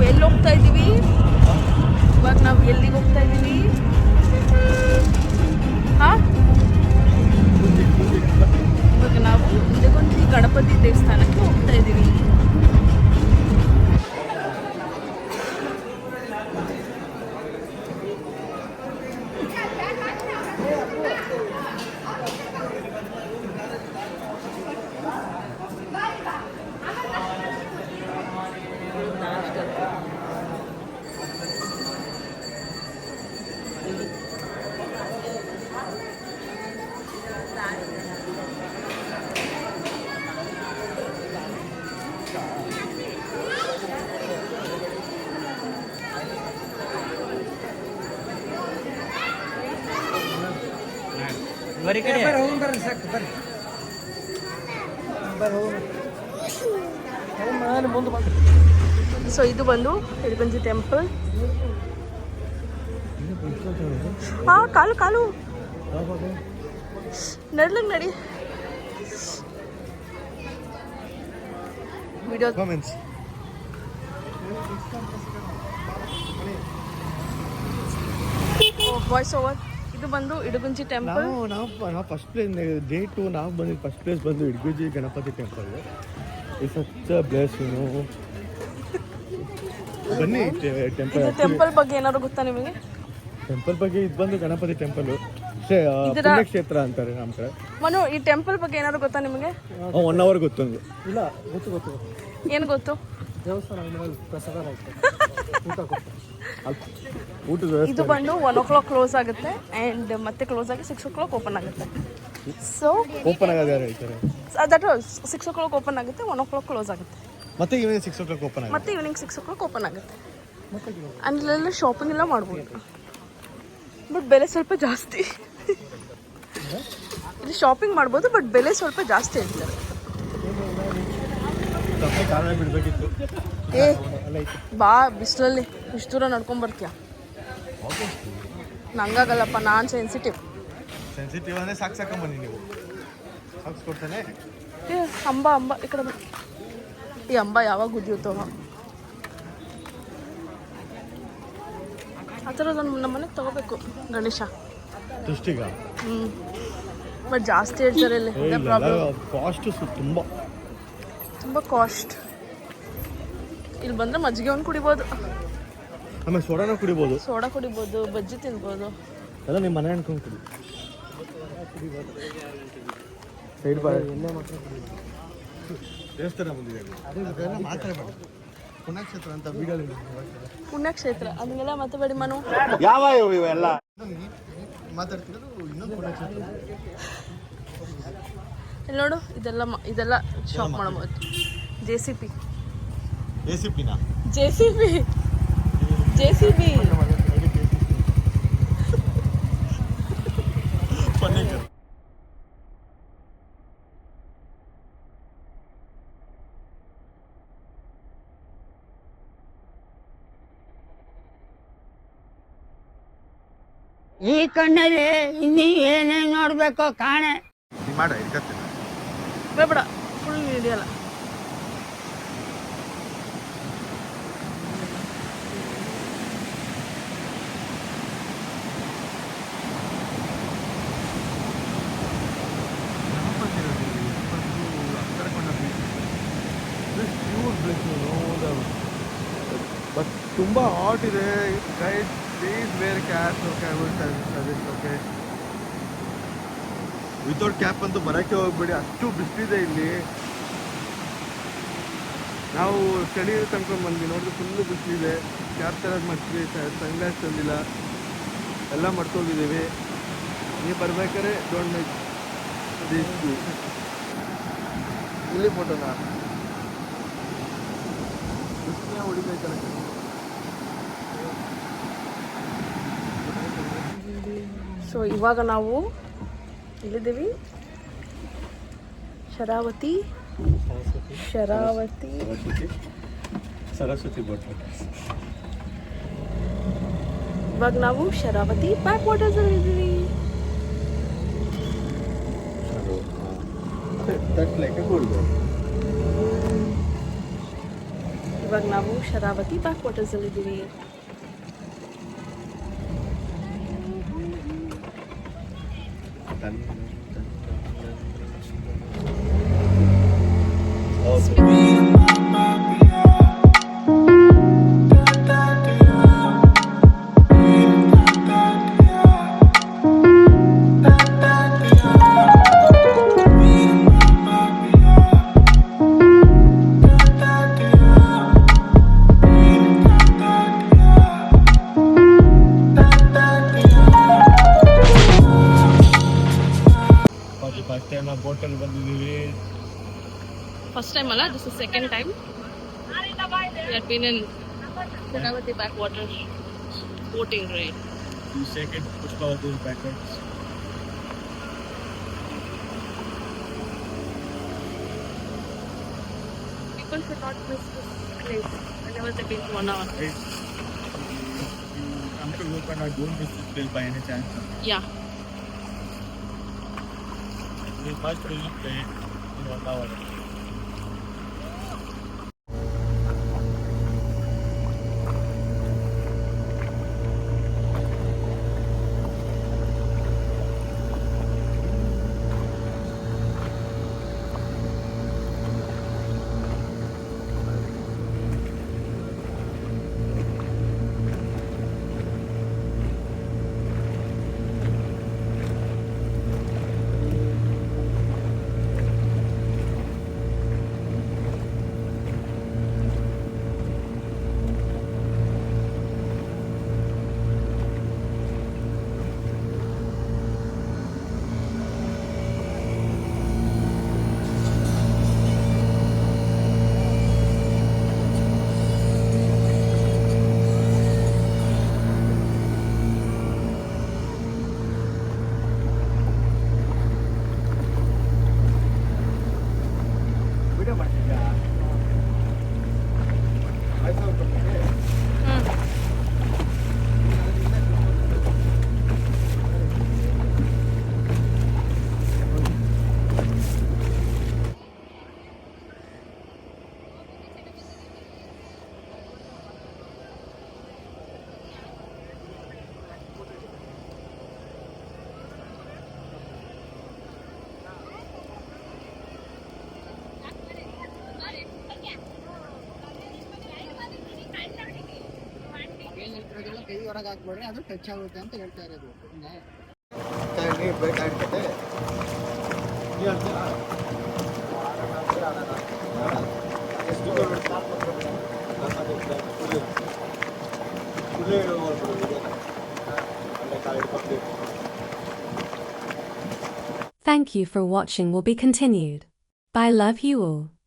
ಎಲ್ಲಿ ಹೋಗ್ತಾ ಇದ್ದೀವಿ ಇವಾಗ? ನಾವು ಎಲ್ಲಿಗೆ ಹೋಗ್ತಾ ಇದ್ದೀವಿ? ಹಾಂ, ಇವಾಗ ನಾವು ಇಡಗುಂಜಿ ಗಣಪತಿ ದೇವಸ್ಥಾನಕ್ಕೆ ಹೋಗ್ತಾ ಇದ್ದೀವಿ. ಸೊ ಇದು ಬಂದು ಇಡಗುಂಜಿ ಟೆಂಪಲ್. ಕಾಲು ಕಾಲು ನಡ್ಲಂಗ್ ನಡಿ. Video voice over. ಇದು ಬಂದು ಇಡಗುಂಜಿ ಟೆಂಪಲ್. ನಾವು ಫಸ್ಟ್ ಪ್ಲೇಸ್ ಡೇ 2 ನಾವು ಬಂದಿದ್ದು ಫಸ್ಟ್ ಪ್ಲೇಸ್ ಬಂದು Idagunji Ganapati temple. It's such a bless, ಬನ್ನಿ ಟೆಂಪಲ್ ಬಗ್ಗೆ ಏನಾದ್ರು ಗೊತ್ತಾ ನಿಮಗೆ? ಟೆಂಪಲ್ ಬಗ್ಗೆ ಇದು ಬಂದು ಗಣಪತಿ ಟೆಂಪಲ್ ಕ್ಷೇತ್ರ ಅಂತಾರೆ ನಮ್ಮ ಕಡೆ. ಮನು, ಈ ಟೆಂಪಲ್ ಬಗ್ಗೆ ಏನಾದ್ರು ಗೊತ್ತಾ ನಿಮಗೆ? 1 ಅವರ್ ಗೊತ್ತು. ಇಲ್ಲ ಗೊತ್ತು. ಏನು ಗೊತ್ತು? ದೇವಸ್ಥಾನ ಇದು ಬಂದು 1 o'clock ಕ್ಲೋಸ್ ಆಗುತ್ತೆ ಆ್ಯಂಡ್ ಮತ್ತೆ ಕ್ಲೋಸ್ ಆಗಿ 6 o'clock ಓಪನ್ ಆಗುತ್ತೆ. ಸೊ ಓಪನ್ ಆಗೋದು ಯಾರು ಹೇಳ್ತಾರೆ? ದಟ್ 6 o'clock ಓಪನ್ ಆಗುತ್ತೆ, 1 o'clock ಕ್ಲೋಸ್ ಆಗುತ್ತೆ, ಮತ್ತೆ ಈವ್ನಿಂಗ್ 6 o'clock ಓಪನ್ ಆಗುತ್ತೆ, ಮತ್ತೆ ಈವ್ನಿಂಗ್ 6 o'clock ಓಪನ್ ಆಗುತ್ತೆ. ಅಲ್ಲೆಲ್ಲ ಶಾಪಿಂಗ್ ಎಲ್ಲ ಮಾಡ್ಬೋದು, ಬಟ್ ಬೆಲೆ ಸ್ವಲ್ಪ ಜಾಸ್ತಿ. ಇಲ್ಲಿ ಶಾಪಿಂಗ್ ಮಾಡ್ಬೋದು ಬಟ್ ಬೆಲೆ ಸ್ವಲ್ಪ ಜಾಸ್ತಿ ಹೇಳ್ತಾರೆ. ಏ ಬಾ, ಬಿಸಿಲಲ್ಲಿ ಇಷ್ಟು ದೂರ ನಡ್ಕೊಂಡ್ ಬರ್ತೀಯ? ನಂಗಾಗಲ್ಲಪ್ಪ, ನಾನು ಸೆನ್ಸಿಟಿವ್ ಅಂದರೆ ಸಾಕ್ಸಾಕೊಂಬನ್ನಿ ನೀವು. ಸಾಕ್ಸ್ ಕೊಡ್ತಾನೆ. ಏ ಅಂಬ ಈ ಕಡೆ ಈ ಅಂಬ ಯಾವಾಗ ಉದಿಯುತ್ತೋ ಆ ಥರದ್ದು ನಮ್ಮ ಮನೆಗೆ ತಗೋಬೇಕು ಗಣೇಶ ದೃಷ್ಟಿಗ. ಬಟ್ ಜಾಸ್ತಿ ಹೇಳ್ತಾರೆ ಇಲ್ಲಿ. ಕಾಸ್ಟ್ ತುಂಬ ಕಾಸ್ಟ್. ಇಲ್ಲಿ ಬಂದರೆ ಮಜ್ಜಿಗೆ ಒಂದು ಕುಡಿಬೋದು, ಆಮೇಲೆ ಸೋಡಾ ಕುಡಿಬೋದು, ಬಜ್ಜಿ ತಿನ್ಬೋದು. ಎಲ್ಲ ನಿಮ್ಮ ಮನೆ ಅನ್ಕೊಂಡು ಕುಡಿ. ಸೈಡ್ ಬಾಯ್ ದೇವಸ್ಥಾನ ಬಂದಿದೆ ಮಾತಾಡಬೇಡ. ಪುಣ್ಯಕ್ಷೇತ್ರ ಅಂತ ವಿಡಿಯೋ. ಪುಣ್ಯಕ್ಷೇತ್ರ ಅದನ್ನೆಲ್ಲ ಮಾತಾಡಿ ಮನು. ಯಾವ ಇವೆಲ್ಲ ಮಾತಾಡ್ತಿರೋದು ಇನ್ನೊಂದು ಪುಣ್ಯಕ್ಷೇತ್ರ. ಇಲ್ಲಿ ನೋಡು, ಇದೆಲ್ಲ ಶಾಪ್ ಮಾಡಬಹುದು. JCB ಈ ಕಣ್ಣಲ್ಲಿ ಇನ್ನೀ ಏನೇನು ನೋಡ್ಬೇಕೋ ಕಾಣೆ. ಬೇಡ, ಫುಲ್ ಹಿಡಿಯಲ್ಲ. ಬಟ್ ತುಂಬ ಹಾಟ್ ಇದೆ. Guys please wear cap. Okay, without cap ಅಂತೂ ಬರೋಕ್ಕೆ ಹೋಗ್ಬೇಡಿ, ಅಷ್ಟು ಬಿಸಿಲಿದೆ ಇಲ್ಲಿ. ನಾವು ಚಳಿ ತನ್ಕೊಂಡು ಬಂದ್ವಿ, ನೋಡಿದ್ರೆ ಫುಲ್ಲು ಬಿಸಿಲಿದೆ. ಕ್ಯಾಪ್ ತರೋದು ಮಾಡ್ತೀವಿ, ಸನ್ಗ್ಲಾಸ್ ತಂದಿಲ್ಲ, ಎಲ್ಲ ಮಾಡ್ಕೊಂಡಿದ್ದೀವಿ. ನೀವು ಬರ್ಬೇಕಾದ್ರೆ ಡೋಂಟ್ ಮೇಕ್ ದಿಸ್. ಇಲ್ಲಿ ಫೋಟೋನಾ ಬಿಸಿಲೇ ಹೊಡಿಬೇಕಲ್ಲ. ಸೊ ಇವಾಗ ನಾವು ಎಲ್ಲಿದ್ದೀವಿ? ಸರಸ್ವತಿ ಬೋಟ್. ಇವಾಗ ನಾವು ಶರಾವತಿ ಬ್ಯಾಕ್ ವಾಟರ್ಸ್ ಅಲ್ಲಿ ಇದ್ದೀವಿ. ಇವಾಗ ನಾವು ಶರಾವತಿ ಬ್ಯಾಕ್ ವಾಟರ್ಸಲ್ಲಿದ್ದೀವಿ. ಫಸ್ಟ್ ಟೈಮ್ ನಾವು ಬೋಟಲ್ಲಿ ಬಂದಿದ್ದೀವಿ. ಫಸ್ಟ್ ಟೈಮ್ ಅಲ್ಲ, this is second time. We have been in Sharavati backwater boating ride. ಈ second Pushpavathi backwards. People should not miss this place whenever they been to one hour. Right. You come to Gokarna, don't miss this place by any chance. Yeah. We must visit it in 1 hour. ಕೈ ಹೊರಗೆ ಹಾಕ್ಬೇಡ್ರಿ, ಅದು touch ಆಗುತ್ತೆ ಅಂತ ಹೇಳ್ತಾ ಇರೋದು. Thank you for watching. Will be continued. Bye. Love you all.